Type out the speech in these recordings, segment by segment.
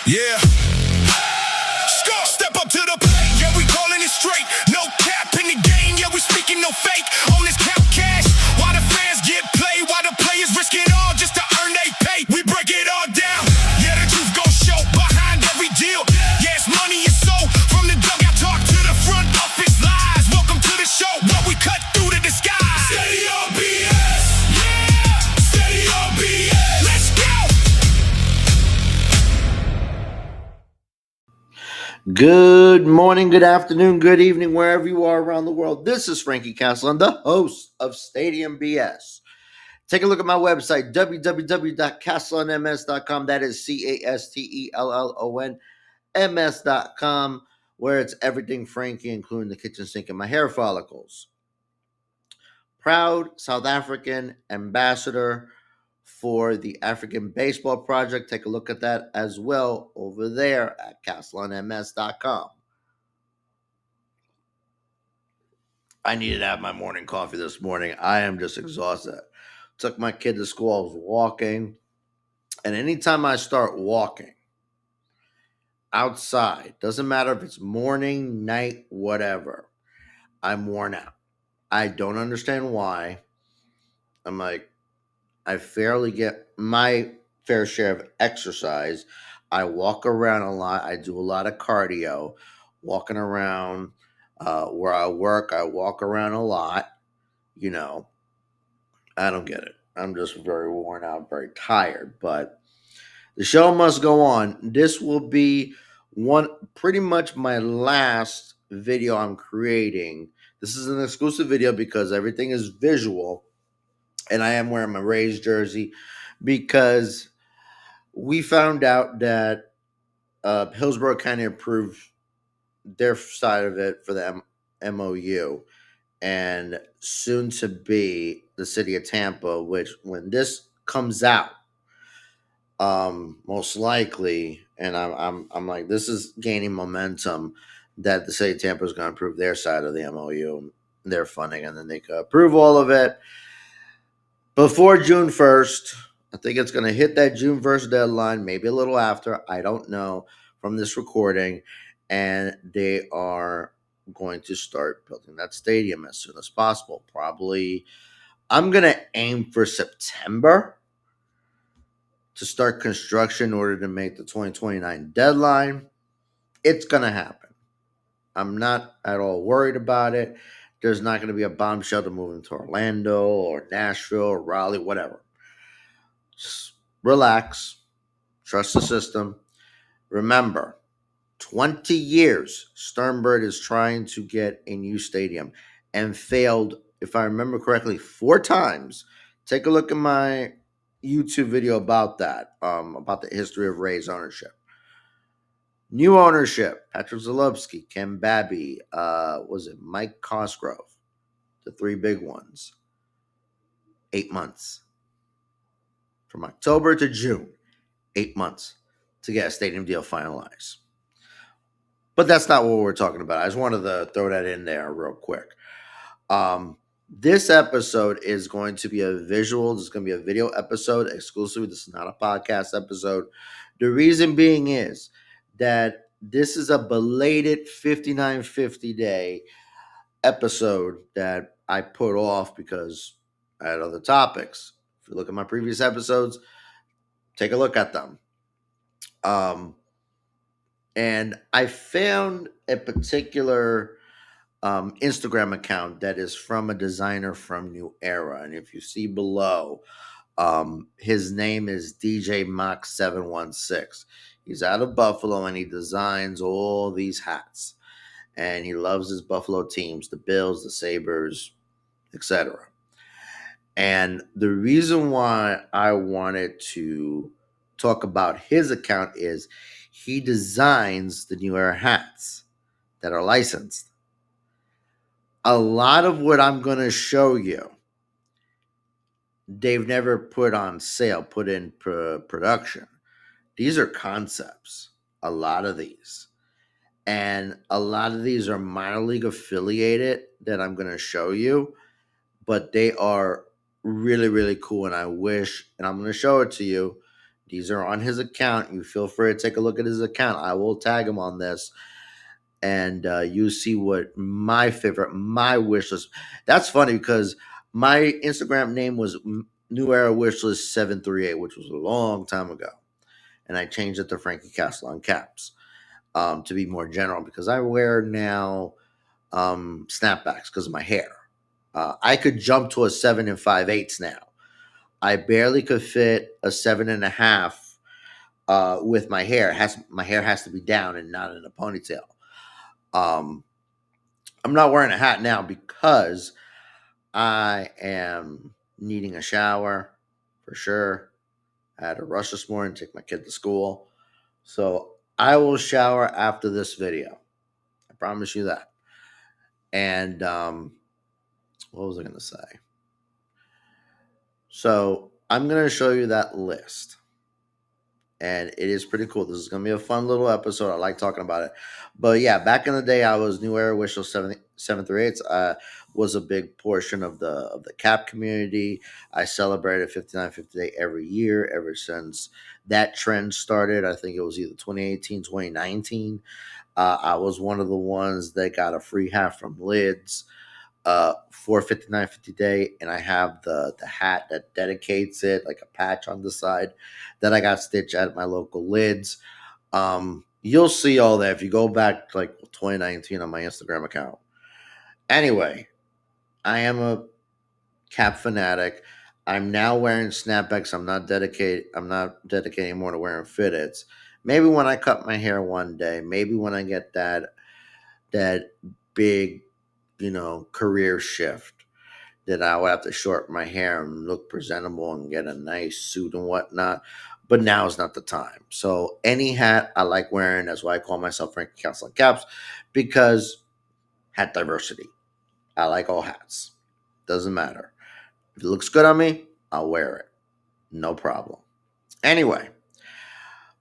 Yeah. Step up to the plate. Yeah, we calling it straight. No cap in the game. Yeah, we speaking no fake. On this count cash. While the fans get played. While the players risk it all just to earn they pay. We break it all down. Yeah, the truth gon' show behind every deal. Yes, money is so. From the dugout talk to the front office lies. Welcome to the show. Where we cut through the disguise. Steady on BS. Yeah. Steady on BS. Let's go. Good morning, good afternoon, good evening, wherever you are around the world. This is Frankie Castle. I'm the host of Stadium BS. Take a look at my website, www.castleonms.com. That is CASTELLONMS.com, where it's everything Frankie, including the kitchen sink and my hair follicles. Proud South African ambassador for the African Baseball Project. Take a look at that as well over there at CastleOnMS.com. I needed to have my morning coffee this morning. I am just exhausted. Took my kid to school. I was walking. And anytime I start walking outside, doesn't matter if it's morning, night, whatever, I'm worn out. I don't understand why. I'm like, I fairly get my fair share of exercise. I walk around a lot. I do a lot of cardio, walking around where I work. I walk around a lot. You know, I don't get it. I'm just very worn out, very tired. But the show must go on. This will be pretty much my last video I'm creating. This is an exclusive video because everything is visual. And I am wearing my Rays jersey because we found out that Hillsborough County approved their side of it for the MOU, and soon to be the city of Tampa, which when this comes out, most likely, and I'm like, this is gaining momentum that the city of Tampa is going to approve their side of the MOU, their funding, and then they could approve all of it before June 1st. I think it's going to hit that June 1st deadline, maybe a little after. I don't know from this recording. And they are going to start building that stadium as soon as possible. Probably, I'm going to aim for September to start construction in order to make the 2029 deadline. It's going to happen. I'm not at all worried about it. There's not going to be a bombshell to move into Orlando or Nashville or Raleigh, whatever. Just relax. Trust the system. Remember, 20 years Sternberg is trying to get a new stadium and failed, if I remember correctly, 4 times. Take a look at my YouTube video about that, about the history of Rays ownership. New ownership, Patrick Zalewski, Ken Babby, was it Mike Cosgrove? The 3 big ones. 8 months. From October to June. 8 months to get a stadium deal finalized. But that's not what we're talking about. I just wanted to throw that in there real quick. This episode is going to be a visual. This is going to be a video episode exclusively. This is not a podcast episode. The reason being is that this is a belated 5950 day episode that I put off because I had other topics. If you look at my previous episodes, take a look at them. And I found a particular Instagram account that is from a designer from New Era. And if you see below, his name is DJ Mach 716. He's out of Buffalo and he designs all these hats. And he loves his Buffalo teams, the Bills, the Sabres, etc. And the reason why I wanted to talk about his account is he designs the New Era hats that are licensed. A lot of what I'm going to show you, they've never put on sale, put in production. These are concepts, a lot of these. And a lot of these are minor league affiliated that I'm going to show you. But they are really, really cool. And I wish, and I'm going to show it to you, These are on his account. You feel free to take a look at his account. I will tag him on this, and you see what my wish list. That's funny because my Instagram name was New Era Wishlist 738, which was a long time ago, and I changed it to Frankie Castle on caps to be more general because I wear now snapbacks because of my hair. I could jump to a 7 5/8 now. I barely could fit a 7 1/2 with my hair. My hair has to be down and not in a ponytail. Um, I'm not wearing a hat now because I am needing a shower for sure. I had to rush this morning to take my kid to school. So I will shower after this video. I promise you that. And what was I going to say? So I'm going to show you that list. And it is pretty cool. This is going to be a fun little episode. I like talking about it. But yeah, back in the day, I was New Era Wishel 7 through 8. Was a big portion of the cap community. I celebrated 5950 Day every year ever since that trend started. I think it was either 2018, 2019. I was one of the ones that got a free hat from Lids for 5950 Day, and I have the hat that dedicates it, like a patch on the side that I got stitched at my local Lids. You'll see all that if you go back to like 2019 on my Instagram account. Anyway, I am a cap fanatic. I'm now wearing snapbacks. I'm not dedicating more to wearing fitteds. Maybe when I cut my hair one day, maybe when I get that big, career shift, that I would have to shorten my hair and look presentable and get a nice suit and whatnot. But now is not the time. So any hat I like wearing. That's why I call myself Frankie Castle Caps, because hat diversity. I like all hats. Doesn't matter. If it looks good on me, I'll wear it. No problem. Anyway,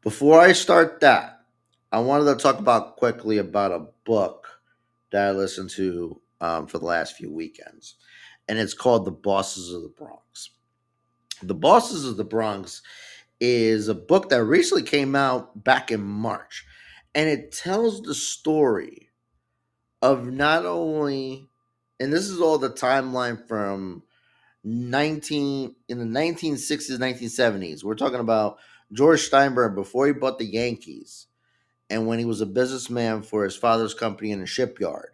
before I start that, I wanted to talk quickly about a book that I listened to for the last few weekends, and it's called The Bosses of the Bronx. The Bosses of the Bronx is a book that recently came out back in March, and it tells the story of not only, and this is all the timeline from 1960s, 1970s. We're talking about George Steinbrenner before he bought the Yankees, and when he was a businessman for his father's company in a shipyard,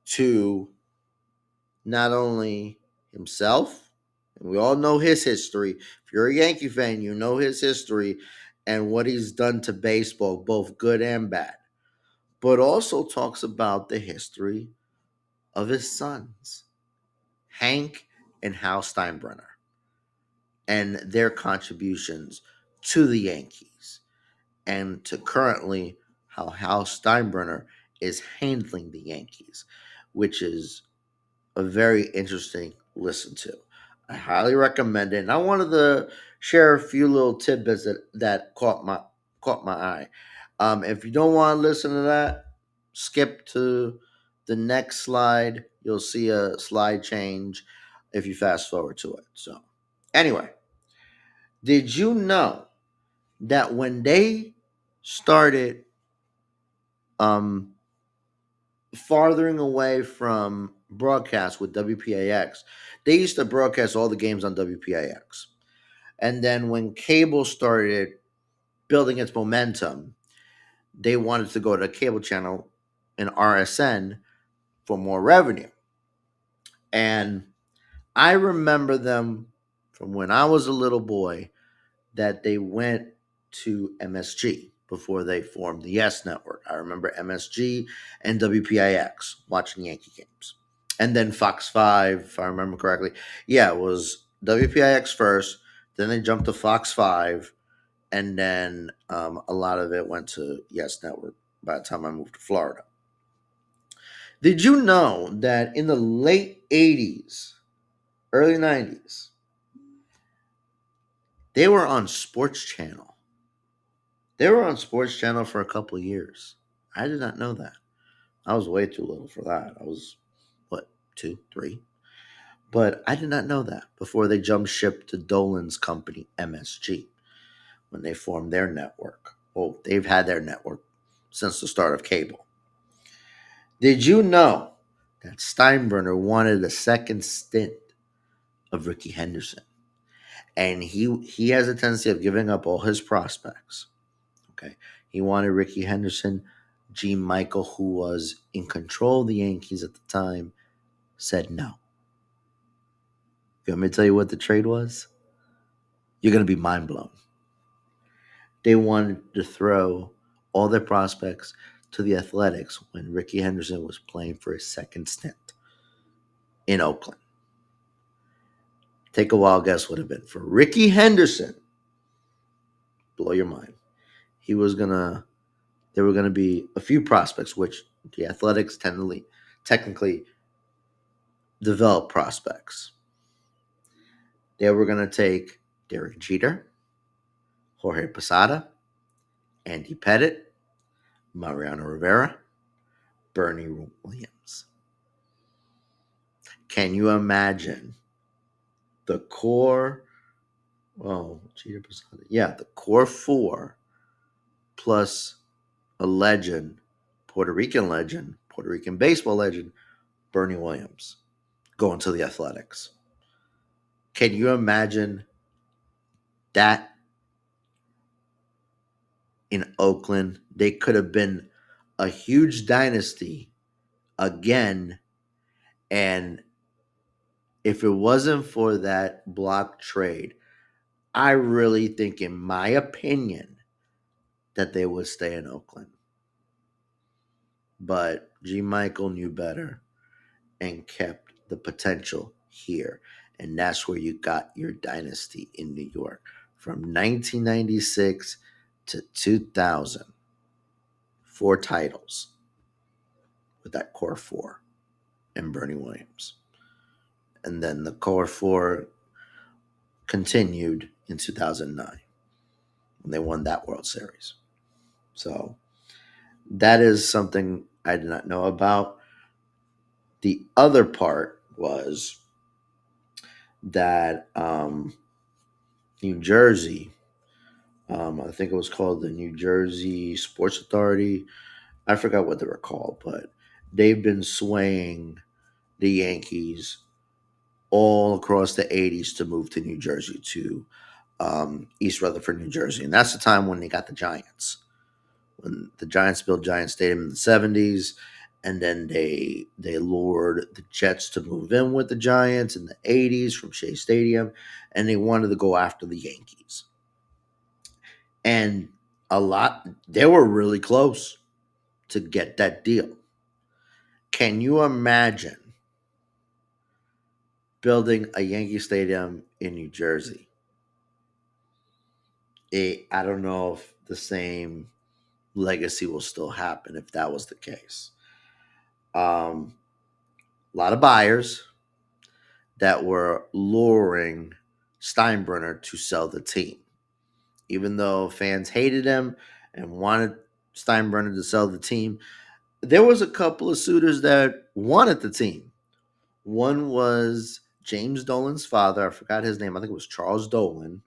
to not only himself, and we all know his history. If you're a Yankee fan, you know his history and what he's done to baseball, both good and bad, but also talks about the history of his sons, Hank and Hal Steinbrenner, and their contributions to the Yankees, and to currently how Hal Steinbrenner is handling the Yankees, which is a very interesting listen to. I highly recommend it. And I wanted to share a few little tidbits that caught my eye. If you don't want to listen to that, skip to the next slide. You'll see a slide change if you fast forward to it. So, anyway, did you know that when they started um, farthering away from broadcast with WPAX, they used to broadcast all the games on WPAX. And then when cable started building its momentum, they wanted to go to a cable channel in RSN for more revenue. And I remember them from when I was a little boy that they went to MSG before they formed the S Network. I remember MSG and WPIX watching Yankee games. And then Fox 5, if I remember correctly. Yeah, it was WPIX first, then they jumped to Fox 5, and then a lot of it went to Yes Network by the time I moved to Florida. Did you know that in the late 80s, early 90s, they were on Sports Channel? They were on Sports Channel for a couple of years. I did not know that. I was way too little for that. I was, what, 2, 3? But I did not know that before they jumped ship to Dolan's company, MSG. when they formed their network. Well, they've had their network since the start of cable. Did you know that Steinbrenner wanted a second stint of Ricky Henderson? And he has a tendency of giving up all his prospects. Okay. He wanted Ricky Henderson. G. Michael, who was in control of the Yankees at the time, said no. You want me to tell you what the trade was? You're going to be mind blown. They wanted to throw all their prospects to the Athletics when Ricky Henderson was playing for his second stint in Oakland. Take a wild guess what it would have been for Ricky Henderson. Blow your mind. There were gonna be a few prospects, which the Athletics technically develop prospects. They were gonna take Derek Jeter, Jorge Posada, Andy Pettitte, Mariano Rivera, Bernie Williams. Can you imagine the core? Oh, Jeter Posada. Yeah, the core four plus a legend, Puerto Rican baseball legend, Bernie Williams, going to the Athletics. Can you imagine that in Oakland? They could have been a huge dynasty again. And if it wasn't for that block trade, I really think, in my opinion, that they would stay in Oakland. But G. Michael knew better and kept the potential here. And that's where you got your dynasty in New York from 1996 to 2000. 4 titles with that core four and Bernie Williams. And then the core four continued in 2009 when they won that World Series. So that is something I did not know about. The other part was that New Jersey, I think it was called the New Jersey Sports Authority. I forgot what they were called, but they've been swaying the Yankees all across the 80s to move to New Jersey, to East Rutherford, New Jersey. And that's the time when they got the Giants. When the Giants built Giant Stadium in the 70s, and then they lured the Jets to move in with the Giants in the 80s from Shea Stadium, and they wanted to go after the Yankees. And they were really close to get that deal. Can you imagine building a Yankee Stadium in New Jersey? I don't know if the same legacy will still happen if that was the case. A lot of buyers that were luring Steinbrenner to sell the team. Even though fans hated him and wanted Steinbrenner to sell the team, there was a couple of suitors that wanted the team. One was James Dolan's father. I forgot his name. I think it was Charles Dolan,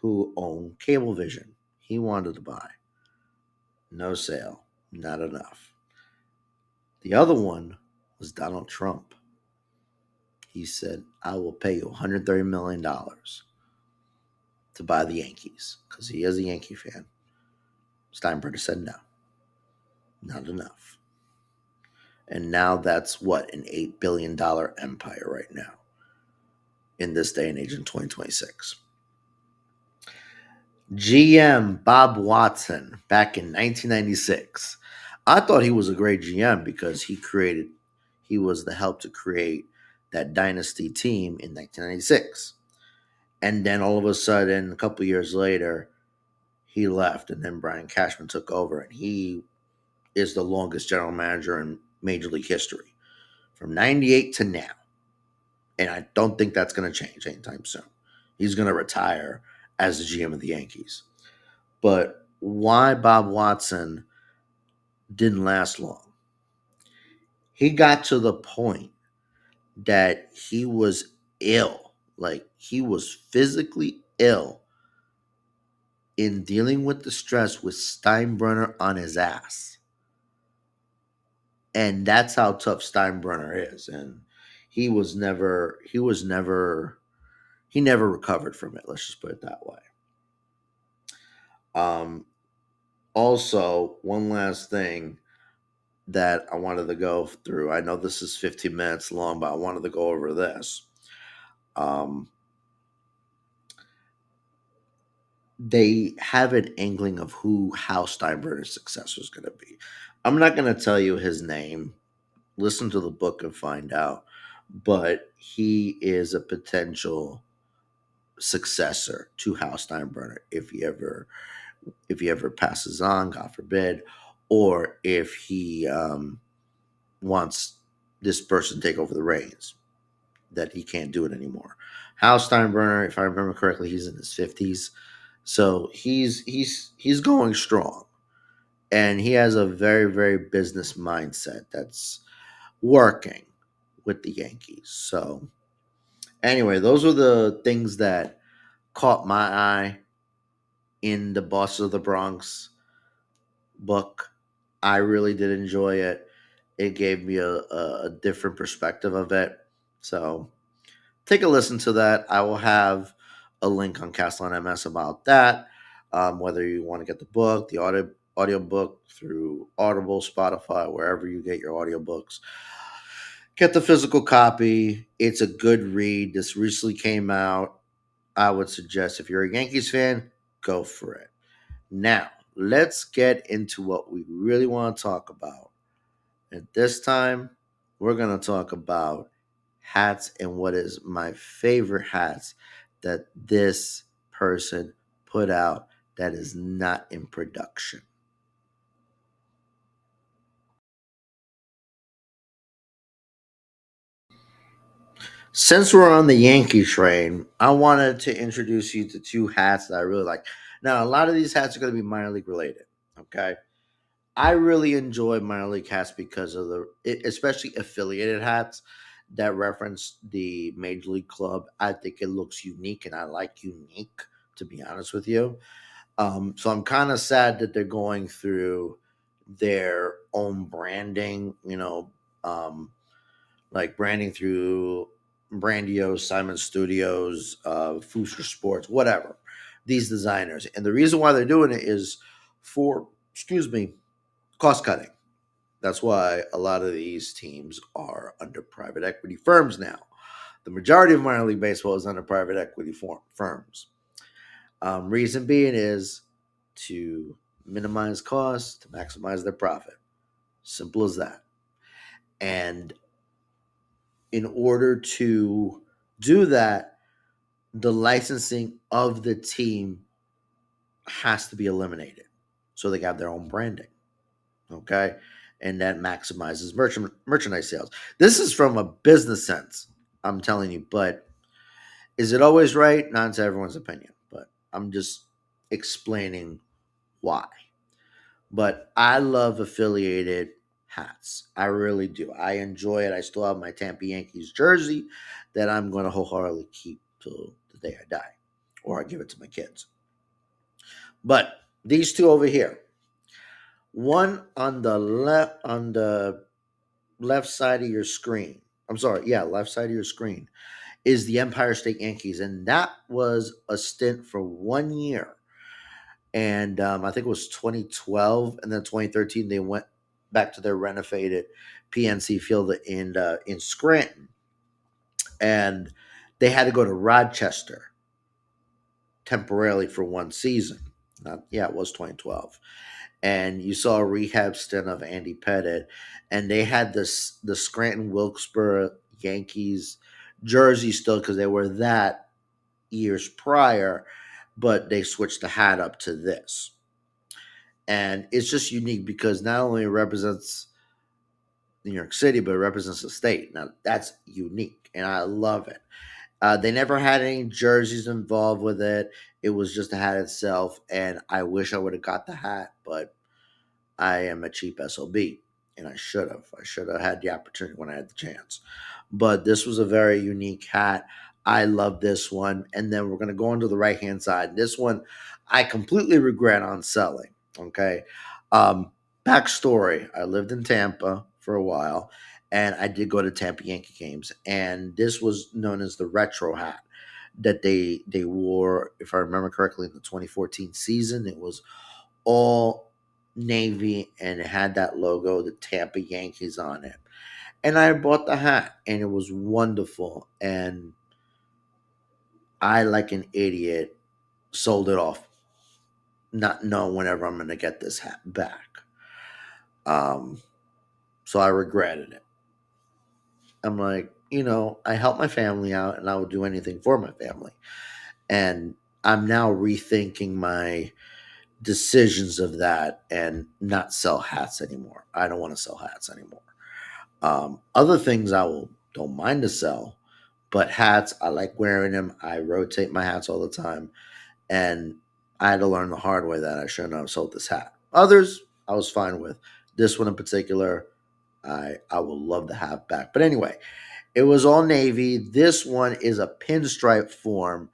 who owned Cablevision. He wanted to buy. No sale. Not enough. The other one was Donald Trump. He said, I will pay you $130 million to buy the Yankees, because he is a Yankee fan. Steinbrenner said no. Not enough. And now that's what, an $8 billion empire right now in this day and age in 2026. GM Bob Watson back in 1996. I thought he was a great GM because he was the help to create that dynasty team in 1996. And then all of a sudden, a couple years later, he left, and then Brian Cashman took over, and he is the longest general manager in Major League history from 98 to now. And I don't think that's going to change anytime soon. He's going to retire as the GM of the Yankees. But why Bob Watson didn't last long? He got to the point that he was ill. Like, he was physically ill in dealing with the stress with Steinbrenner on his ass. And that's how tough Steinbrenner is. And he never recovered from it. Let's just put it that way. Um, Also, one last thing that I wanted to go through. I know this is 15 minutes long, but I wanted to go over this. Um, they have an inkling of who Hal Steinbrenner's successor is going to be. I'm not going to tell you his name. Listen to the book and find out. But he is a potential successor to Hal Steinbrenner if he ever passes on, God forbid, or if he wants this person to take over the reins, that he can't do it anymore. Hal Steinbrenner, if I remember correctly, he's in his 50s, so he's going strong, and he has a very business mindset that's working with the Yankees. So anyway, those were the things that caught my eye in the Boss of the Bronx book. I really did enjoy it. It gave me a different perspective of it. So take a listen to that. I will have a link on Castle on MS about that. Whether you want to get the book, the audio book through Audible, Spotify, wherever you get your audiobooks. Get the physical copy. It's a good read. This recently came out. I would suggest if you're a Yankees fan, go for it. Now, let's get into what we really want to talk about. At this time, we're going to talk about hats and what is my favorite hats that this person put out that is not in production. Since we're on the Yankee train, I wanted to introduce you to two hats that I really like. Now, a lot of these hats are going to be minor league related. Okay. I really enjoy minor league hats because of especially affiliated hats that reference the major league club. I think it looks unique, and I like unique, to be honest with you. So I'm kind of sad that they're going through their own branding, like branding through Brandios, Simon Studios, Future Sports, whatever. These designers, and the reason why they're doing it is for, excuse me, cost cutting. That's why a lot of these teams are under private equity firms now. The majority of minor league baseball is under private equity firms. Reason being is to minimize costs, to maximize their profit. Simple as that. And in order to do that, the licensing of the team has to be eliminated so they have their own branding. Okay. And that maximizes merchandise sales. This is from a business sense, I'm telling you, but is it always right? Not to everyone's opinion, but I'm just explaining why. But I love affiliated hats. I really do. I enjoy it. I still have my Tampa Yankees jersey that I'm going to wholeheartedly keep till the day I die, or I give it to my kids. But these two over here, one on the left side of your screen. I'm sorry, yeah, left side of your screen is the Empire State Yankees, and that was a stint for 1 year. And I think it was 2012, and then 2013 they went back to their renovated PNC Field in Scranton, and they had to go to Rochester temporarily for one season. Yeah, it was 2012, and you saw a rehab stint of Andy Pettit, and they had the Scranton Wilkesboro Yankees jersey still because they were that years prior, but they switched the hat up to this. And it's just unique because not only it represents New York City, but it represents the state. Now that's unique, and I love it. They never had any jerseys involved with it. It was just the hat itself, and I wish I would have got the hat, but I am a cheap SOB, and I should have. I should have had the opportunity when I had the chance. But this was a very unique hat. I love this one. And then we're going to go into the right hand side. This one I completely regret on selling. Okay. Um, Backstory, I lived in Tampa for a while and I did go to Tampa Yankee games. And this was known as the retro hat that they wore, if I remember correctly, in the 2014 season. It was all navy and it had that logo, the Tampa Yankees on it. And I bought the hat and it was wonderful. And I, like an idiot, sold it off, not knowing whenever I'm going to get this hat back. Um, so I regretted it. I'm like, I help my family out and I would do anything for my family. And I'm now rethinking my decisions of that and not sell hats anymore. I don't want to sell hats anymore. Other things I will don't mind to sell, but hats, I like wearing them. I rotate my hats all the time. And I had to learn the hard way that I shouldn't have sold this hat. Others I was fine with. This one in particular, I would love to have back. But anyway, it was all navy. This one is a pinstripe form,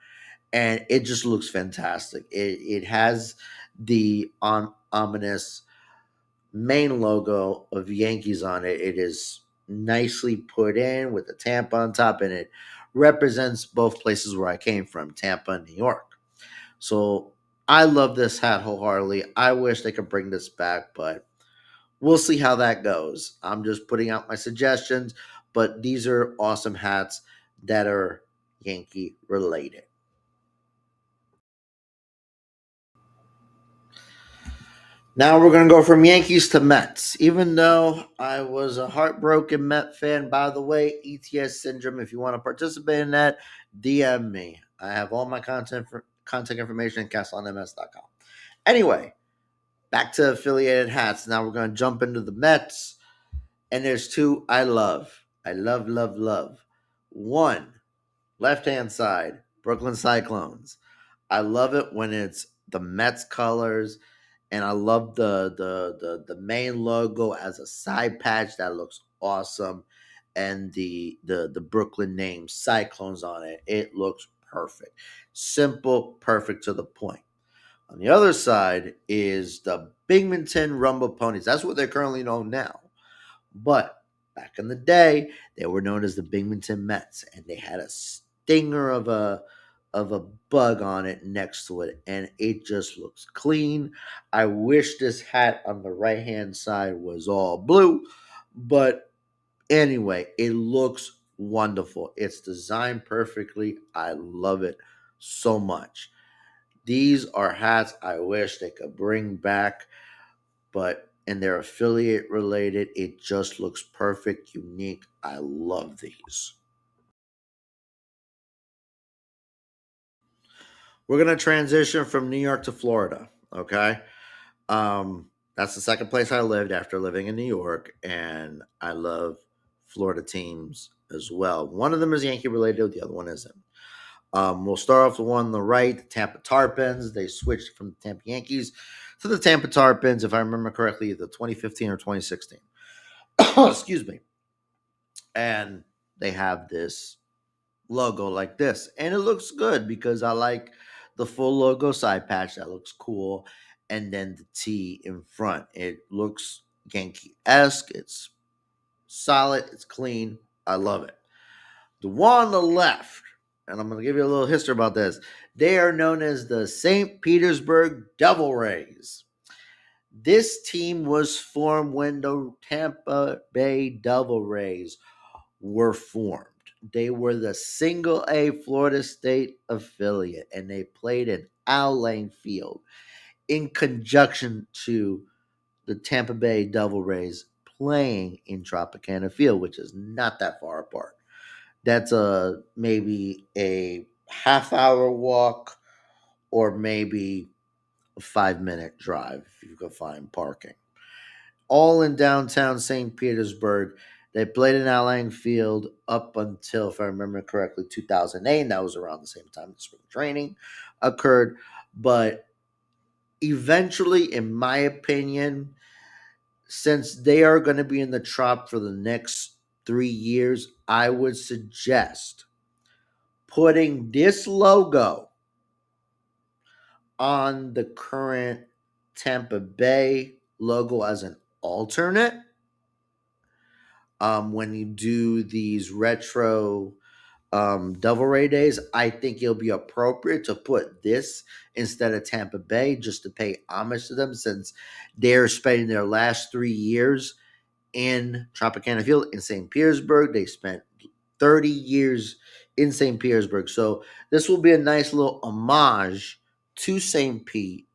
and it just looks fantastic. It has the ominous main logo of Yankees on it. It is nicely put in with the Tampa on top, and it represents both places where I came from, Tampa and New York. So I love this hat wholeheartedly. I wish they could bring this back, but we'll see how that goes. I'm just putting out my suggestions, but these are awesome hats that are Yankee related. Now we're going to go from Yankees to Mets. Even though I was a heartbroken Met fan, by the way, ETS syndrome, if you want to participate in that, DM me. I have all my contact information at castleonms.com. Anyway, back to affiliated hats. Now we're going to jump into the Mets. And there's two I love. I love, love, love. One, left hand side, Brooklyn Cyclones. I love it when it's the Mets colors, and I love the main logo as a side patch that looks awesome, and the Brooklyn name Cyclones on it. It looks perfect, simple, perfect to the point. On the other side is the Binghamton Rumble Ponies. That's what they're currently known now. But back in the day, they were known as the Binghamton Mets, and they had a stinger of a bug on it next to it, and it just looks clean. I wish this hat on the right hand side was all blue, but anyway, it looks wonderful. It's designed perfectly. I love it so much. These are hats I wish they could bring back, but and they're affiliate related. It just looks perfect, unique. I love these. We're gonna transition from New York to Florida. Okay, that's the second place I lived after living in New York, and I love Florida teams as well. One of them is Yankee related, the other one isn't. We'll start off with the one on the right, the Tampa Tarpons. They switched from the Tampa Yankees to the Tampa Tarpons, if I remember correctly, the 2015 or 2016. Excuse me. And they have this logo like this, and it looks good because I like the full logo side patch. That looks cool, and then the T in front. It looks Yankee esque. It's solid. It's clean. I love it. The one on the left, and I'm going to give you a little history about this. They are known as the St. Petersburg Devil Rays. This team was formed when the Tampa Bay Devil Rays were formed. They were the single A Florida State affiliate, and they played in Al Lang Field in conjunction to the Tampa Bay Devil Rays playing in Tropicana Field, which is not that far apart. That's a maybe a half-hour walk or maybe a 5-minute drive if you could find parking. All in downtown St. Petersburg. They played in Allang Field up until, if I remember correctly, 2008. That was around the same time the spring training occurred. But eventually, in my opinion, since they are going to be in the Trop for the next 3 years, I would suggest putting this logo on the current Tampa Bay logo as an alternate. When you do these retro Devil Ray days, I think it'll be appropriate to put this instead of Tampa Bay just to pay homage to them since they're spending their last 3 years in Tropicana Field in St. Petersburg. They spent 30 years in St. Petersburg. So this will be a nice little homage to St. Pete,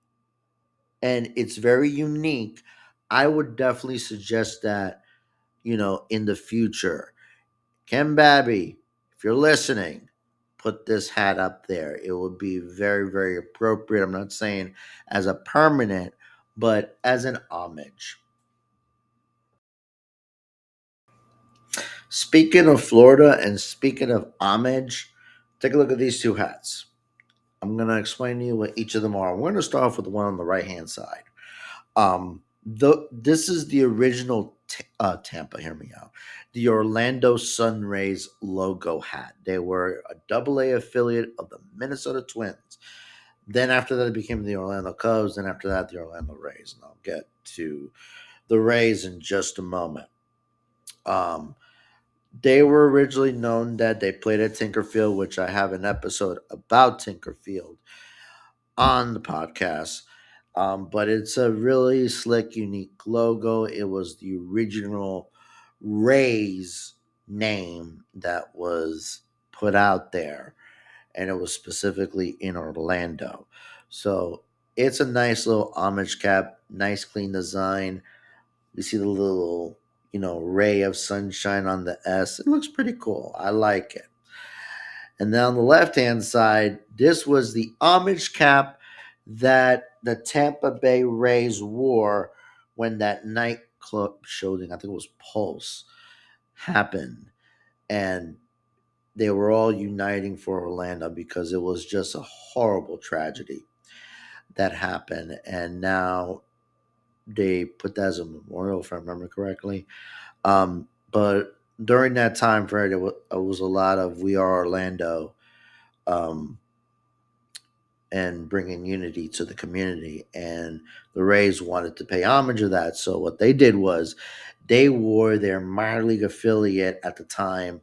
and it's very unique. I would definitely suggest that, in the future. Ken Babby, if you're listening, put this hat up there. It would be very, very appropriate. I'm not saying as a permanent, but as an homage. Speaking of Florida and speaking of homage, take a look at these two hats. I'm going to explain to you what each of them are. We're going to start off with the one on the right hand side. This is the original Tampa. Hear me out. The Orlando Sun Rays logo hat. They were a Double A affiliate of the Minnesota Twins. Then after that, it became the Orlando Cubs. Then after that, the Orlando Rays. And I'll get to the Rays in just a moment. They were originally known that they played at Tinkerfield, which I have an episode about Tinkerfield on the podcast. But it's a really slick, unique logo. It was the original Rays name that was put out there, and it was specifically in Orlando. So it's a nice little homage cap, nice, clean design. You see the little, ray of sunshine on the S. It looks pretty cool. I like it. And then on the left hand side, this was the homage cap that the Tampa Bay Rays wore when that nightclub shooting, I think it was Pulse, happened. And they were all uniting for Orlando because it was just a horrible tragedy that happened. And now they put that as a memorial, if I remember correctly. But during that time frame, it was a lot of "We Are Orlando," um, and bringing unity to the community. And the Rays wanted to pay homage to that. So what they did was they wore their minor league affiliate at the time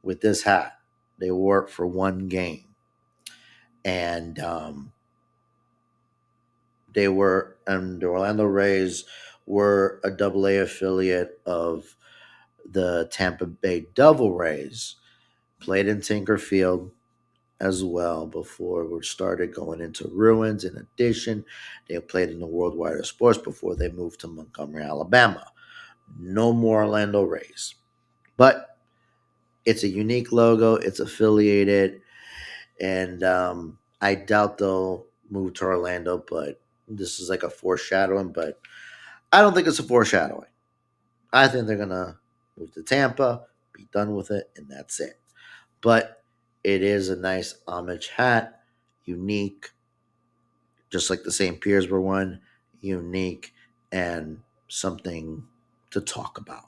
with this hat. They wore it for one game, and the Orlando Rays were a Double A affiliate of the Tampa Bay Devil Rays. Played in Tinker Field as well before we started going into ruins. In addition, they played in the Worldwide of Sports before they moved to Montgomery, Alabama. No more Orlando Rays. But it's a unique logo. It's affiliated. And I doubt they'll move to Orlando, but this is like a foreshadowing. But I don't think it's a foreshadowing. I think they're going to move to Tampa, be done with it, and that's it. But it is a nice homage hat, unique, just like the St. Petersburg one, unique, and something to talk about.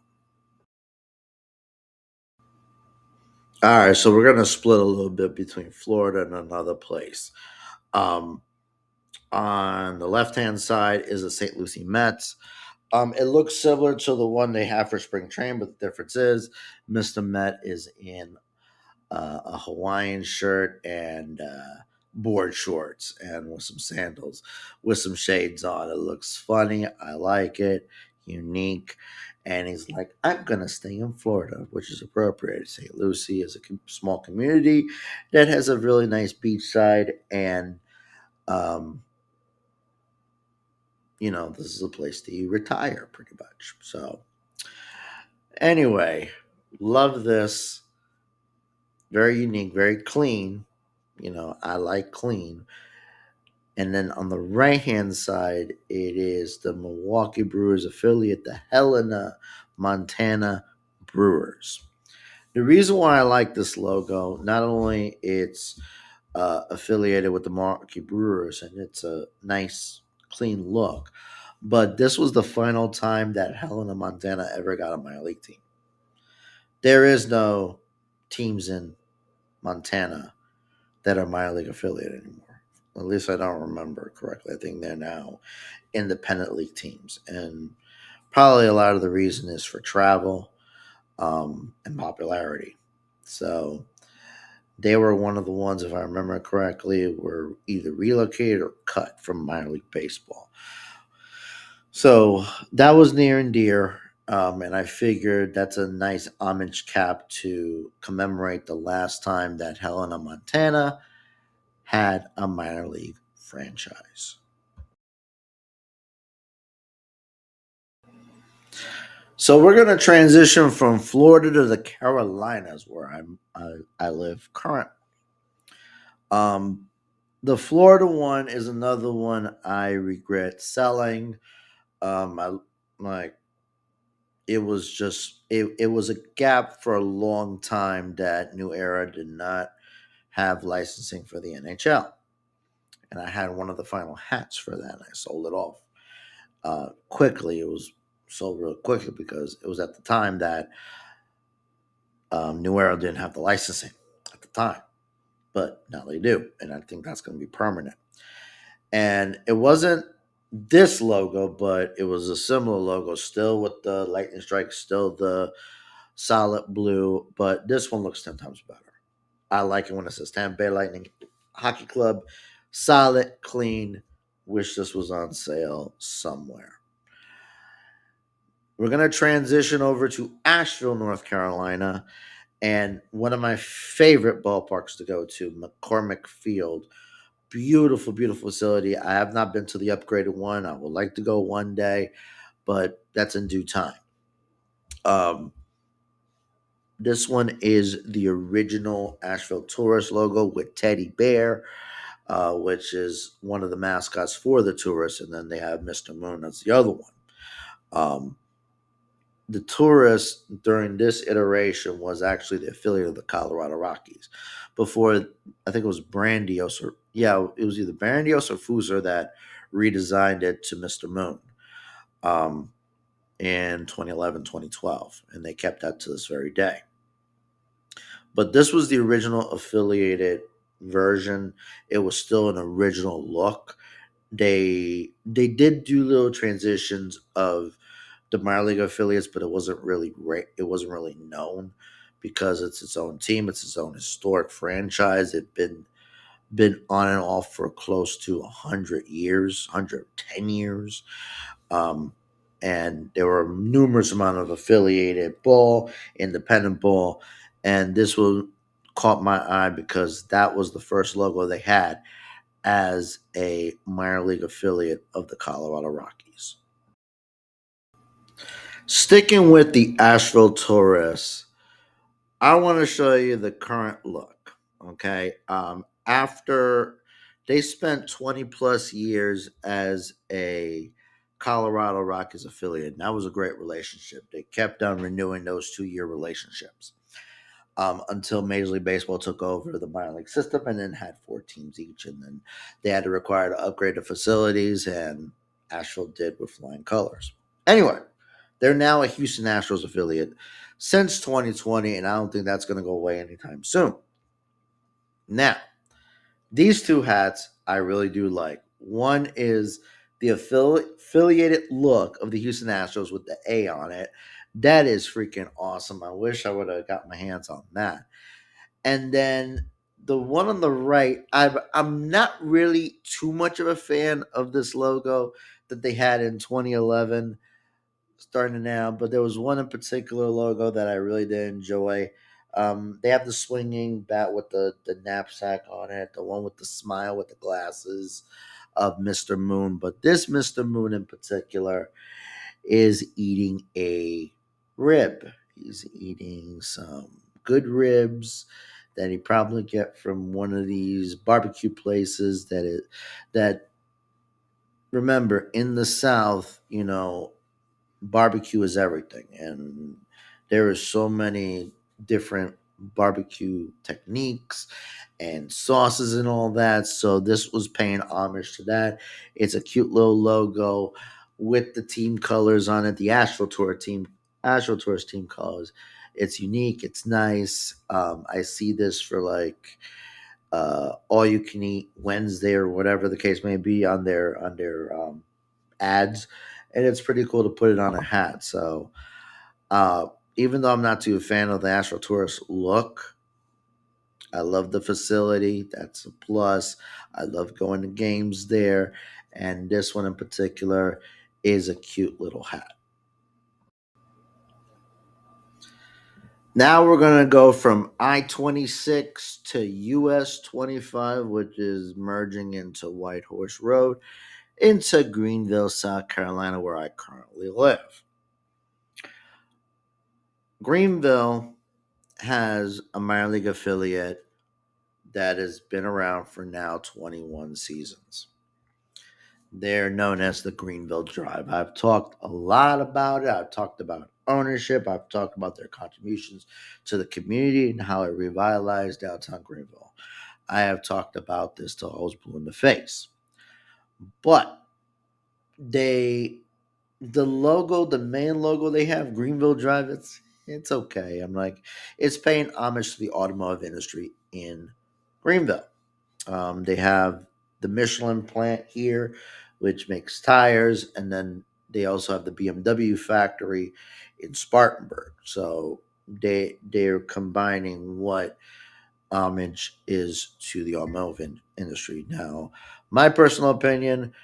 All right, so we're gonna split a little bit between Florida and another place. Um, on the left hand side is the St. Lucie Mets. It looks similar to the one they have for spring training, but the difference is Mr. Met is in a Hawaiian shirt and board shorts and with some sandals with some shades on. It looks funny. I like it. Unique. And he's like, I'm going to stay in Florida, which is appropriate. St. Lucie is a small community that has a really nice beachside. And, um, this is a place to retire pretty much. So, anyway, love this. Very unique, very clean. I like clean. And then on the right hand side, it is the Milwaukee Brewers affiliate, the Helena, Montana Brewers. The reason why I like this logo, not only it's affiliated with the Milwaukee Brewers and it's a nice, clean look, but this was the final time that Helena, Montana ever got a minor league team. There is no teams in Montana that are minor league affiliate anymore. At least I don't remember correctly. I think they're now independent league teams, and probably a lot of the reason is for travel and popularity. So they were one of the ones, if I remember correctly, were either relocated or cut from minor league baseball. So that was near and dear. And I figured that's a nice homage cap to commemorate the last time that Helena, Montana had a minor league franchise. So we're going to transition from Florida to the Carolinas, where I live currently. Um, the Florida one is another one I regret selling. I like it was just it was a gap for a long time that New Era did not have licensing for the NHL, and I had one of the final hats for that. And I sold it off quickly. It was sold real quickly because it was at the time that New Era didn't have the licensing at the time, but now they do, and I think that's going to be permanent. And it wasn't this logo, but it was a similar logo, still with the lightning strike, still the solid blue, but this one looks 10 times better. I like it when it says Tampa Bay Lightning Hockey Club. Solid, clean. Wish this was on sale somewhere. We're going to transition over to Asheville, North Carolina, and one of my favorite ballparks to go to, McCormick Field. Beautiful, beautiful facility. I have not been to the upgraded one. I would like to go one day, but that's in due time. Um, this one is the original Asheville Tourist logo with Teddy Bear, which is one of the mascots for the Tourists, and then they have Mr. Moon. That's the other one. Um, the Tourist during this iteration was actually the affiliate of the Colorado Rockies. Before, I think it was Brandios, or yeah, it was either Brandios or Fuser that redesigned it to Mr. Moon um, in 2011, 2012, and they kept that to this very day. But this was the original affiliated version. It was still an original look. They did do little transitions of the minor league affiliates, but it wasn't really it wasn't really known because it's its own team, it's its own historic franchise. It's been on and off for close to 100 years, 110 years. Um, and there were numerous amount of affiliated ball, independent ball, and this one caught my eye because that was the first logo they had as a minor league affiliate of the Colorado Rockies. Sticking with the Asheville Tourists, I want to show you the current look. Okay. After they spent 20 plus years as a Colorado Rockies affiliate, and that was a great relationship. They kept on renewing those 2 year relationships until Major League Baseball took over the minor league system and then had 4 teams each. And then they had to require to upgrade the facilities, and Asheville did with flying colors. Anyway, they're now a Houston Astros affiliate since 2020, and I don't think that's going to go away anytime soon. Now, these two hats I really do like. One is the affiliated look of the Houston Astros with the A on it. That is freaking awesome. I wish I would have got my hands on that. And then the one on the right, I'm not really too much of a fan of this logo that they had in 2011 starting now, but there was one in particular logo that I really did enjoy. They have the swinging bat with the knapsack on it, the one with the smile with the glasses of Mr. Moon. But this Mr. Moon in particular is eating a rib. He's eating some good ribs that he probably get from one of these barbecue places that remember in the South, barbecue is everything, and there are so many different barbecue techniques and sauces and all that. So this was paying homage to that. It's a cute little logo with the team colors on it, the Asheville Tourist team colors. It's unique. It's nice. I see this for like all you can eat Wednesday or whatever the case may be on their ads, and it's pretty cool to put it on a hat. So uh, even though I'm not too a fan of the Astro Tourist look, I love the facility. That's a plus. I love going to games there, and this one in particular is a cute little hat. Now we're going to go from I-26 to US 25, which is merging into White Horse Road, into Greenville, South Carolina, where I currently live. Greenville has a minor league affiliate that has been around for now 21 seasons. They're known as the Greenville Drive. I've talked a lot about it. I've talked about ownership. I've talked about their contributions to the community and how it revitalized downtown Greenville. I have talked about this till I was blue in the face. But they, the logo, the main logo they have, Greenville Drive, it's okay. I'm like, it's paying homage to the automotive industry in Greenville. They have the Michelin plant here, which makes tires, and then they also have the BMW factory in Spartanburg. So they're combining what homage is to the automotive industry. Now, my personal opinion,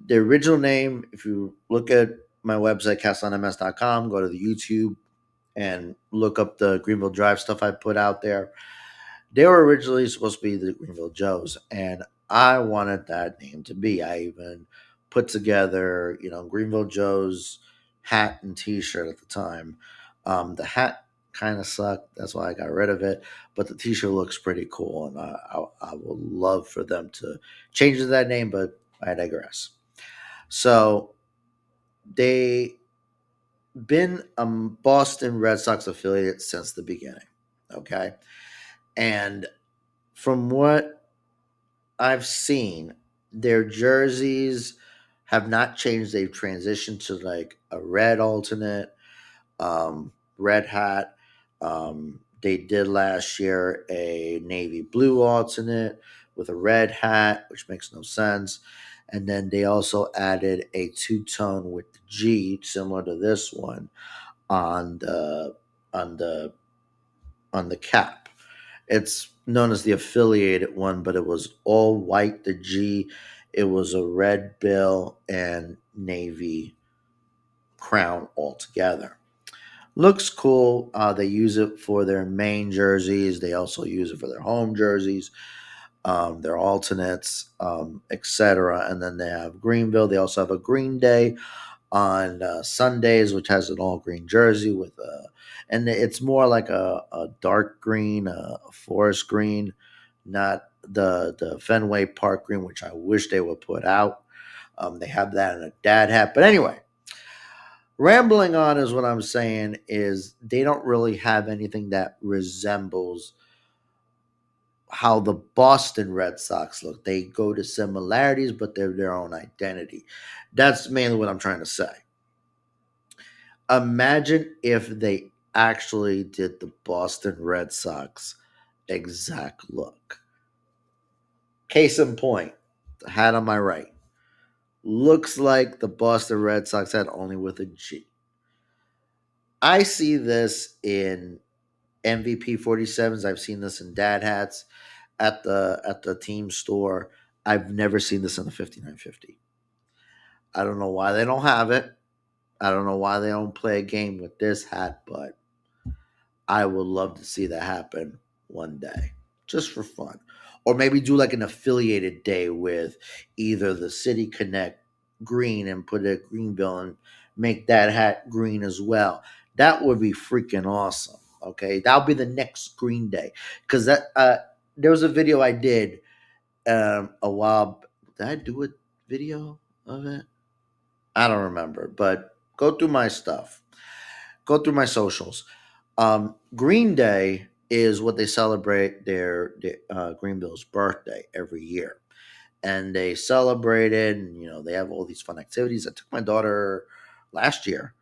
the original name, if you look at my website, castleonms.com, go to the YouTube and look up the Greenville Drive stuff I put out there. They were originally supposed to be the Greenville Joes, and I wanted that name to be. I even put together, Greenville Joe's hat and T-shirt at the time. The hat kind of sucked, that's why I got rid of it. But the T-shirt looks pretty cool, and I would love for them to change that name, but I digress. So they been a Boston Red Sox affiliate since the beginning. Okay, and from what I've seen, their jerseys have not changed. They've transitioned to like a red alternate, red hat. They did last year a navy blue alternate with a red hat, which makes no sense. And then they also added a two tone with the G, similar to this one, on the on the on the cap. It's known as the affiliated one, but it was all white, the G. It was a red bill and navy crown altogether. Looks cool. They use it for their main jerseys. They also use it for their home jerseys, their alternates, etc. And then they have Greenville. They also have a Green Day on Sundays, which has an all green jersey with and it's more like a dark green, a forest green, not the Fenway Park green, which I wish they would put out. They have that in a dad hat, but anyway, rambling on is what I'm saying is they don't really have anything that resembles how the Boston Red Sox look. They go to similarities, but they're their own identity. That's mainly what I'm trying to say. Imagine if they actually did the Boston Red Sox exact look. Case in point, the hat on my right looks like the Boston Red Sox hat only with a G. I see this in MVP 47s. I've seen this in dad hats at the team store. I've never seen this in the 5950. I don't know why they don't have it. I don't know why they don't play a game with this hat, but I would love to see that happen one day, just for fun. Or maybe do like an affiliated day with either the City Connect green and put it at Greenville and make that hat green as well. That would be freaking awesome. Okay, that'll be the next Green Day because there was a video I did a while. Did I do a video of it? I don't remember, but go through my stuff. Go through my socials. Green Day is what they celebrate their Greenville's birthday every year, and they celebrate it. And they have all these fun activities. I took my daughter last year,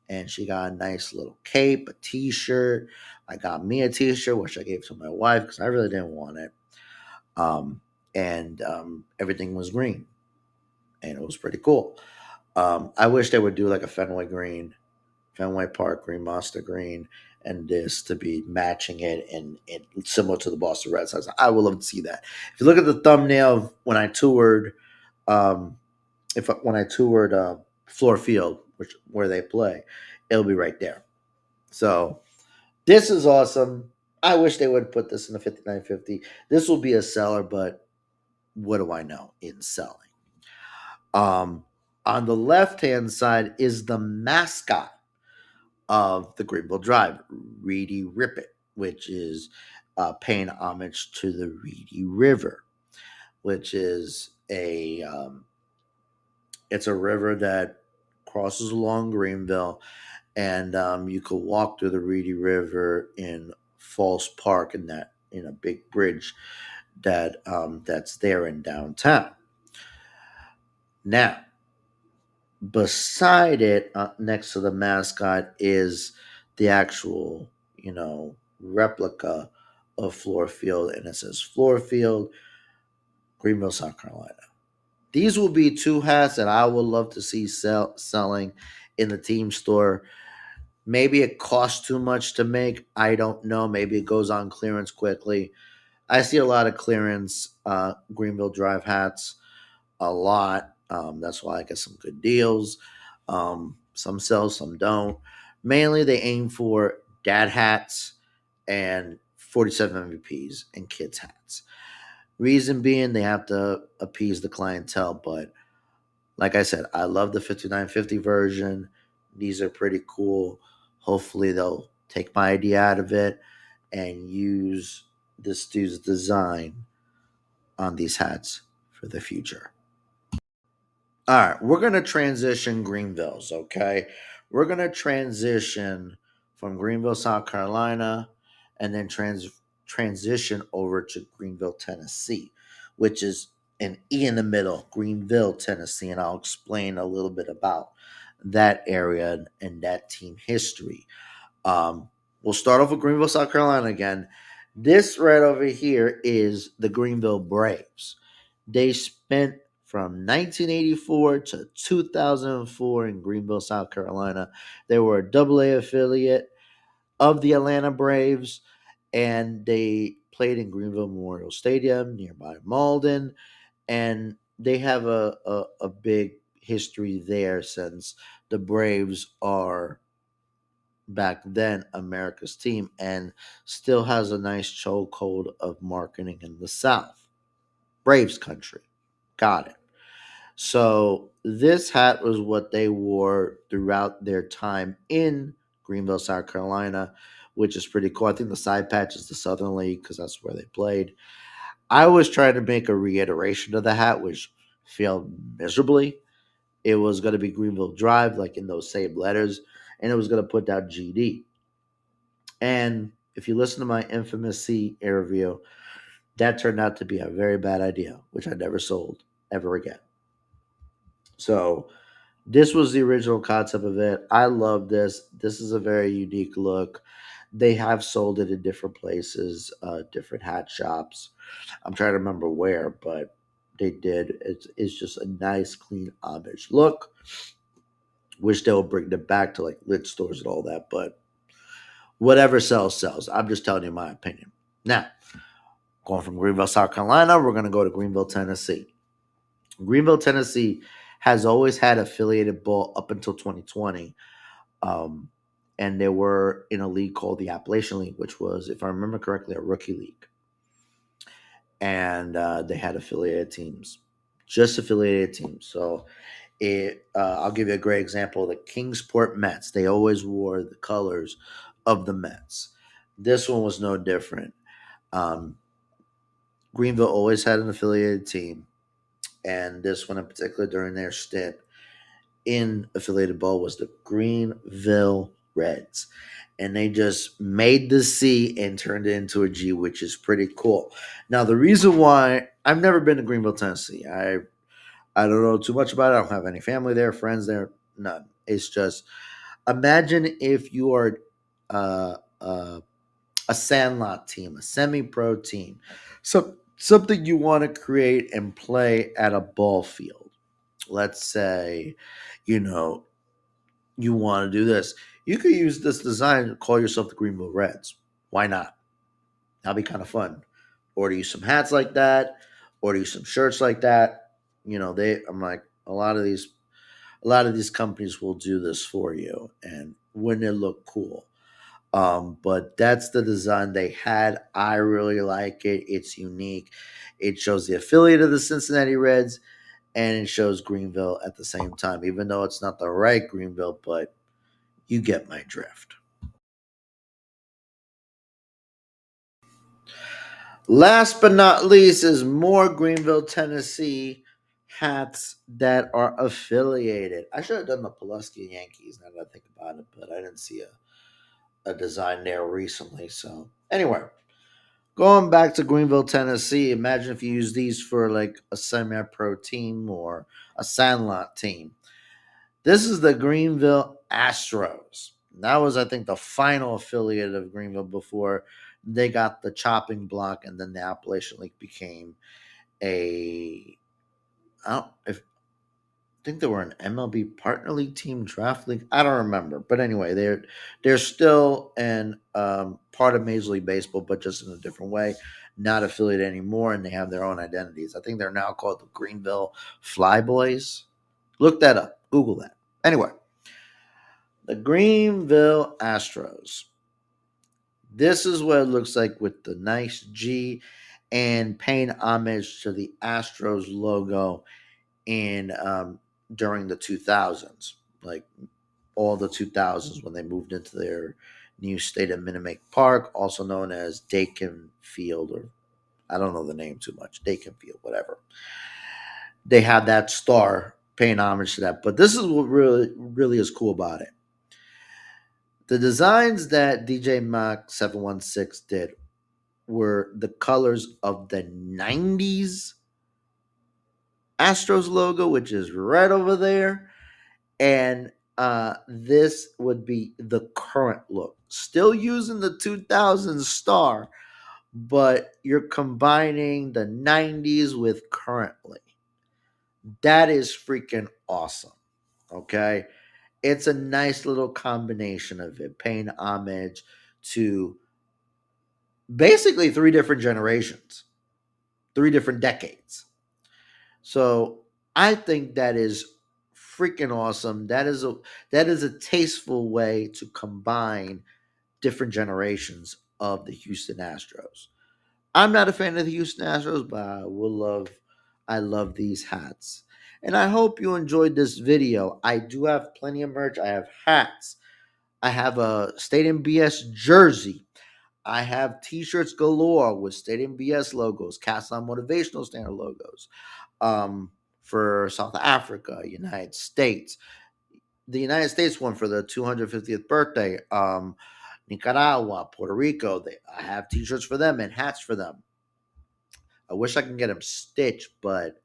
and she got a nice little cape, a t-shirt. I got me a t-shirt, which I gave to my wife because I really didn't want it. Um, and everything was green, and it was pretty cool. I wish they would do like a Fenway Green, Fenway Park Green, Monster Green, and this to be matching it and similar to the Boston Red Sox. I would love to see that. If you look at the thumbnail of when I toured, um, if when I toured Floor Field, which where they play, it'll be right there. So this is awesome. I wish they would put this in the 5950. This will be a seller, but what do I know in selling? Um, on the left hand side is the mascot of the Greenville Drive, Reedy Rippet, which is paying homage to the Reedy River, which is it's a river that crosses along Greenville, and you could walk through the Reedy River in Falls Park, in that in a big bridge that's there in downtown. Now, beside it, next to the mascot, is the actual, replica of Floor Field, and it says Floor Field, Greenville, South Carolina. These will be two hats that I would love to see selling in the team store. Maybe it costs too much to make. I don't know. Maybe it goes on clearance quickly. I see a lot of clearance Greenville Drive hats, a lot. That's why I get some good deals. Some sell, some don't. Mainly, they aim for dad hats and 47 MVPs and kids hats. Reason being, they have to appease the clientele. But like I said, I love the 5950 version. These are pretty cool. Hopefully, they'll take my idea out of it and use this dude's design on these hats for the future. All right, we're going to transition Greenvilles, okay? We're going to transition from Greenville, South Carolina, and then transition over to Greenville, Tennessee, which is an E in the middle, Greenville, Tennessee, and I'll explain a little bit about that area and that team history. We'll start off with Greenville, South Carolina again. This right over here is the Greenville Braves. They spent from 1984 to 2004 in Greenville, South Carolina. They were a AA affiliate of the Atlanta Braves, and they played in Greenville Memorial Stadium nearby Malden. And they have a big history there since the Braves are back then America's team and still has a nice chokehold of marketing in the South. Braves country. Got it. So this hat was what they wore throughout their time in Greenville, South Carolina, which is pretty cool. I think the side patch is the Southern League because that's where they played. I was trying to make a reiteration of the hat, which failed miserably. It was going to be Greenville Drive, like in those same letters, and it was going to put down GD. And if you listen to my infamous C review, that turned out to be a very bad idea, which I never sold ever again. So this was the original concept of it. I love this. This is a very unique look. They have sold it in different places, different hat shops. I'm trying to remember where, but they did. It's just a nice, clean homage look. Wish they would bring them back to like lit stores and all that, but whatever sells, sells. I'm just telling you my opinion. Now, going from Greenville, South Carolina, we're going to go to Greenville, Tennessee. Greenville, Tennessee has always had affiliated ball up until 2020. And they were in a league called the Appalachian League, which was, if I remember correctly, a rookie league. And they had affiliated teams, just affiliated teams. So I'll give you a great example. The Kingsport Mets, they always wore the colors of the Mets. This one was no different. Greenville always had an affiliated team, and this one in particular during their stint in affiliated ball was the Greenville Reds. And they just made the C and turned it into a G, which is pretty cool. Now, the reason why I've never been to Greenville, Tennessee, I don't know too much about it. I don't have any family there, friends there, none. It's just Imagine if you are uh, uh, a sandlot team, a semi-pro team, so something you want to create and play at a ball field. Let's say, you know, you want to do this. You could use this design to call yourself the Greenville Reds. Why not? That'll be kind of fun. Order you some hats like that. Order you some shirts like that. You know, I'm like a lot of these companies will do this for you, and wouldn't it look cool? But that's the design they had. I really like it. It's unique. It shows the affiliate of the Cincinnati Reds, and it shows Greenville at the same time, even though it's not the right Greenville, but you get my drift. Last but not least is more Greenville, Tennessee hats that are affiliated. I should have done the Pulaski Yankees now that I think about it, but I didn't see a design there recently. So, anyway, going back to Greenville, Tennessee, imagine if you use these for like a semi pro team or a sandlot team. This is the Greenville Astros. That was, I think, the final affiliate of Greenville before they got the chopping block, and then the Appalachian League became a. I don't if I think they were an MLB partner league team, draft league. I don't remember, but anyway, they're still an part of Major League Baseball, but just in a different way. Not affiliated anymore, and they have their own identities. I think they're now called the Greenville Flyboys. Look that up. Google that. Anyway, the Greenville Astros. This is what it looks like with the nice G and paying homage to the Astros logo in during the 2000s, like all the 2000s when they moved into their new state of Minute Maid Park, also known as Dakin Field, or I don't know the name too much, Dakin Field, whatever. They have that star paying homage to that. But this is what really is cool about it. The designs that DJ Mac 716 did were the colors of the 90s Astros logo, which is right over there. And this would be the current look. Still using the 2000 star, but you're combining the 90s with currently. That is freaking awesome. Okay. It's a nice little combination of it, paying homage to basically three different generations, three different decades. So I think that is freaking awesome. That is a tasteful way to combine different generations of the Houston Astros. I'm not a fan of the Houston Astros, but I love these hats. And I hope you enjoyed this video. I do have plenty of merch. I have hats. I have a Stadium BS jersey. I have t-shirts galore with Stadium BS logos, Cast on Motivational Standard logos. For South Africa, United States. The United States one for the 250th birthday. Nicaragua, Puerto Rico. I have t-shirts for them and hats for them. I wish I can get them stitched, but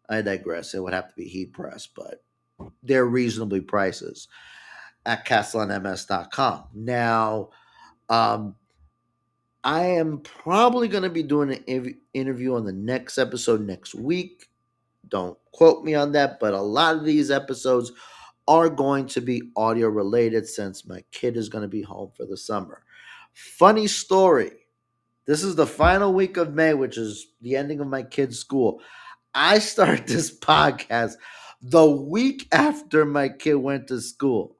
I digress. It would have to be heat pressed, but they're reasonably prices at castellanms.com. Now, um, I am probably going to be doing an interview on the next episode next week. Don't quote me on that, but a lot of these episodes are going to be audio related since my kid is going to be home for the summer. Funny story. This is the final week of May, which is the ending of my kid's school. I started this podcast the week after my kid went to school.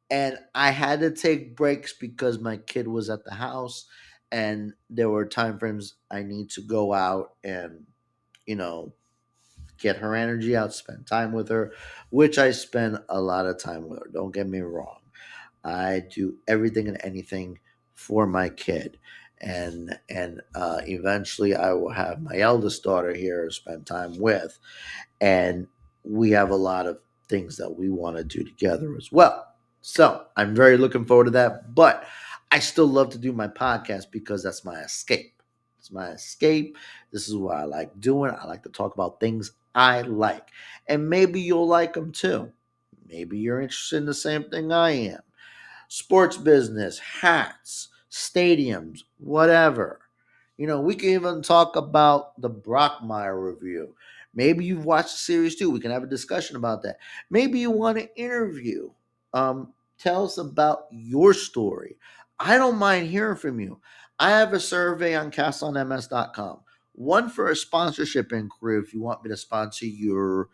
And I had to take breaks because my kid was at the house and there were time frames I need to go out and, you know, get her energy out, spend time with her, which I spend a lot of time with her. Don't get me wrong. I do everything and anything for my kid. And eventually I will have my eldest daughter here to spend time with. And we have a lot of things that we want to do together as well. So I'm very looking forward to that. But I still love to do my podcast because that's my escape. It's my escape. This is what I like doing. I like to talk about things I like. And maybe you'll like them too. Maybe you're interested in the same thing I am. Sports business, hats, stadiums, whatever. We can even talk about the Brockmire review. Maybe you've watched the series too. We can have a discussion about that. Maybe you want to interview. Tell us about your story. I don't mind hearing from you. I have a survey on castonms.com. One for a sponsorship inquiry if you want me to sponsor your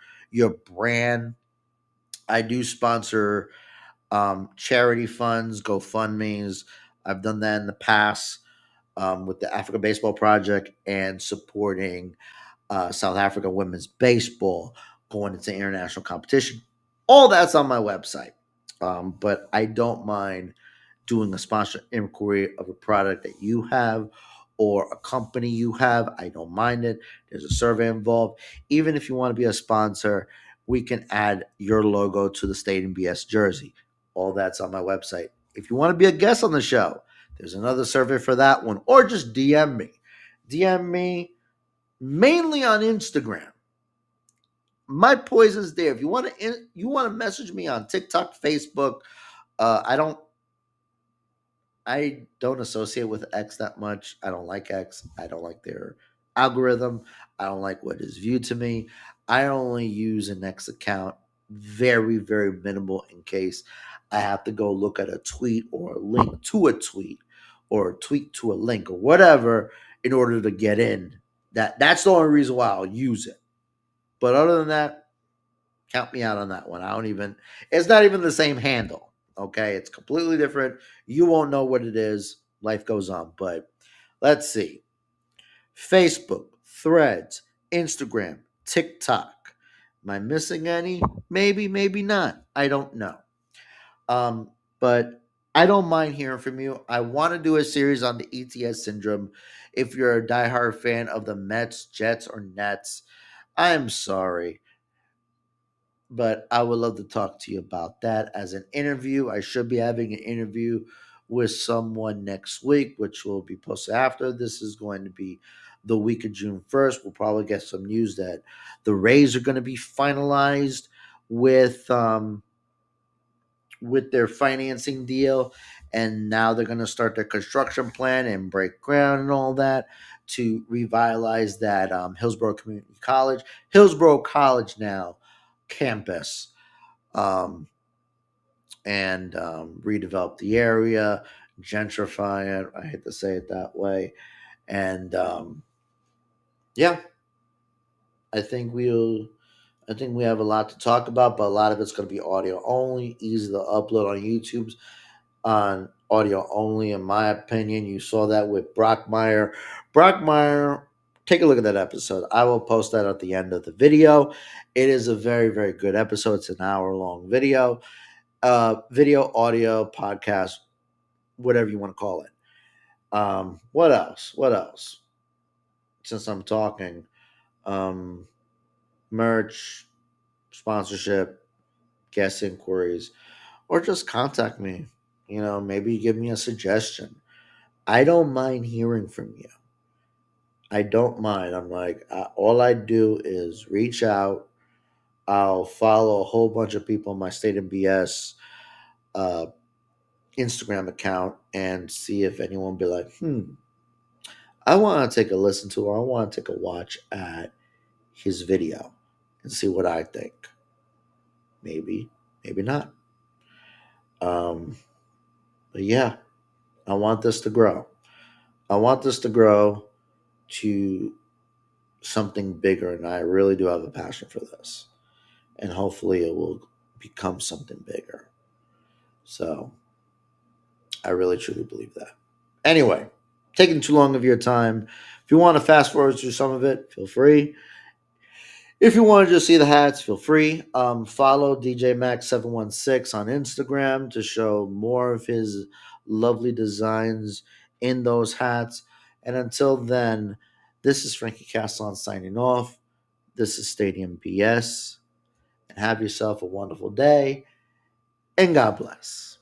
brand. I do sponsor charity funds, GoFundMe's. I've done that in the past with the Africa Baseball Project and supporting South Africa women's baseball going into international competition. All that's on my website. But I don't mind doing a sponsor inquiry of a product that you have or a company you have. I don't mind it. There's a survey involved. Even if you want to be a sponsor, we can add your logo to the Stadium BS jersey. All that's on my website. If you want to be a guest on the show, there's another survey for that one, or just DM me. DM me mainly on Instagram. My poison's there. If you want to message me on TikTok, Facebook, I don't associate with X that much. I don't like X. I don't like their algorithm. I don't like what is viewed to me. I only use an X account very, very minimal in case I have to go look at a tweet or a link to a tweet or a tweet to a link or whatever in order to get in. That's the only reason why I'll use it. But other than that, count me out on that one. It's not even the same handle. Okay. It's completely different. You won't know what it is. Life goes on. But let's see Facebook, Threads, Instagram, TikTok. Am I missing any? Maybe, maybe not. I don't know. But I don't mind hearing from you. I want to do a series on the ETS syndrome. If you're a diehard fan of the Mets, Jets, or Nets, I am sorry, but I would love to talk to you about that as an interview. I should be having an interview with someone next week, which will be posted after. This is going to be the week of June 1st. We'll probably get some news that the Rays are going to be finalized with their financing deal, and now they're going to start their construction plan and break ground and all that to revitalize that Hillsborough Community College, Hillsborough College now campus, um, and redevelop the area, gentrify it. I hate to say it that way, and yeah, I think we'll. I think we have a lot to talk about, but a lot of it's going to be audio only, easy to upload on YouTube on audio only, in my opinion. You saw that with Brockmire. Brockmire, take a look at that episode. I will post that at the end of the video. It is a very, very good episode. It's an hour long video. Video, audio, podcast, whatever you want to call it. What else? What else? Since I'm talking, um, merch, sponsorship, guest inquiries, or just contact me. Maybe give me a suggestion. I don't mind hearing from you. I don't mind. I'm like, all I do is reach out. I'll follow a whole bunch of people on my State of BS uh, Instagram account and see if anyone be like, I want to take a listen to, or I want to take a watch at his video and see what I think. Maybe, maybe not. Um, but yeah, I want this to grow. I want this to grow to something bigger, and I really do have a passion for this. And hopefully, it will become something bigger. So, I really truly believe that. Anyway, taking too long of your time. If you want to fast forward through some of it, feel free. If you want to just see the hats, feel free. Follow DJ Max 716 on Instagram to show more of his lovely designs in those hats. And until then, this is Frankie Castlon signing off. This is Stadium BS. And have yourself a wonderful day. And God bless.